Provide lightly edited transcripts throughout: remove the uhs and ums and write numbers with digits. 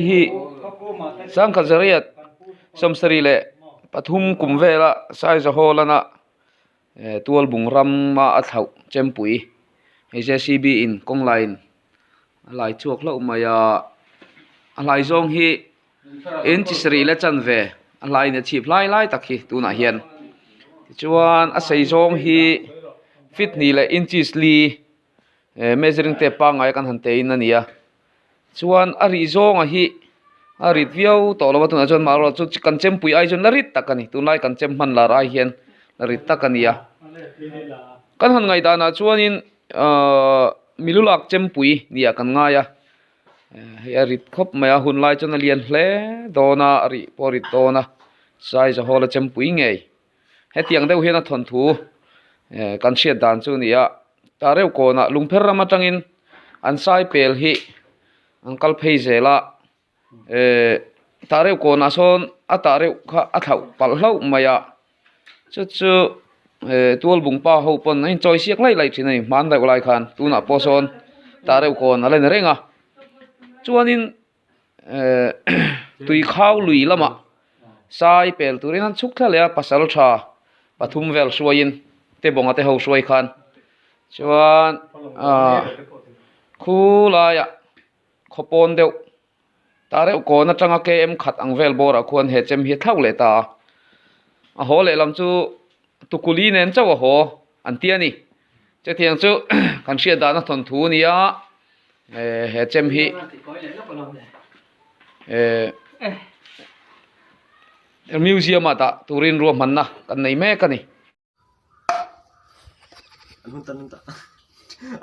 hi sang khazariat samsari le pathum kumvela sai za holana tual bungram ma athau chempui HCB in konglain lai chuak lo maya alai zong hi in chisri le chanve alai ne chip lai lai takhi tuna hian chuan a sei zong hi fit ni le inches li measuring tape pa ngai kan han te in ania chuan a ri zong a hi a rit viau to lo tuna chuan maro chu kan chempui ai chun la rit takani tunai kan chem man la rai hian la rit takania kan han ngai dana chuanin milulak chempui nia kan ngaia ya rit khop maya hun lai chon lian hle dona ri porit dona sai za hola chempui ngei hetiang deuh hian a thon thu kan hriat dan chu nia tareu kona lungpher rama tangin an sai pel hi angkal phei zela tareu kona son a tareu kha a thau pal hlau maya chu chu tual bung pa ho pon in choi siak lai lai thinai man dai lai khan tuna poson tareu kona len renga chuanin tui khau lui lama sai pel turin an chuk thla le pasal tha pathum vel suain te bonga te ho suai khan chuan khulaya khopon deuh tareu kona tanga ke em khat angvel bora khuan he chem hi thau le ta a ho le lam chu tukuli nen chaw ho an tiani che thiang chu kan hriat dana thon thu nia he chem hi museum ata turin ro manna kan nei me kani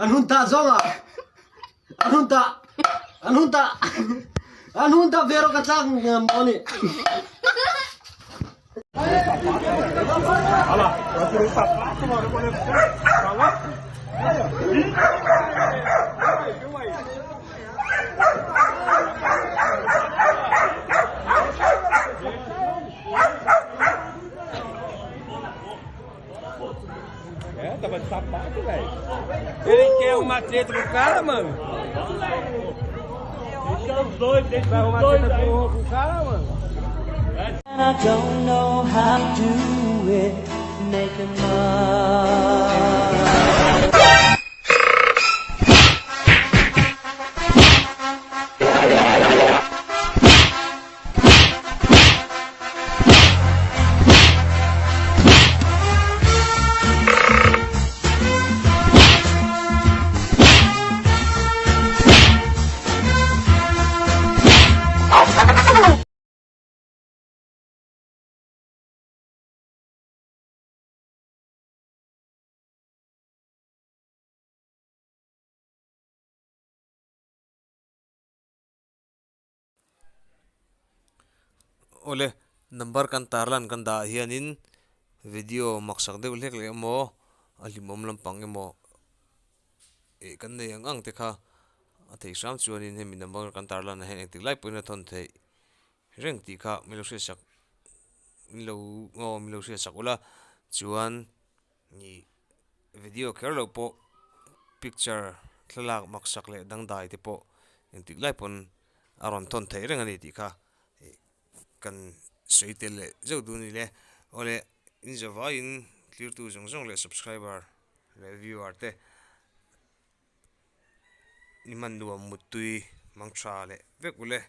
anunta zonga anunta vero kacang moni ala tava de sapato, velho. Ele quer uma treta com o cara, mano. Deixa os dois, deixa os dois aí. Com o cara, mano. I don't know how to do it, make a mark. ole number kan tarlan kan da hianin video maksak deuh hlek le emo alimom lampang emo kan nei ang te kha a thei sam chuanin hemi number kan tarlan hen ektik lai poina thon thei reng ti kha milo se sak milo se sak ola chuan ni video kerlo po picture thlak maksak le dangdai te po ektik lai pon aron thon thei reng ani ti kha kan soitel le zo du ni le ole in java in clear tu jong jong le subscriber le viewer te ni man nuam mutui mangtra le vekule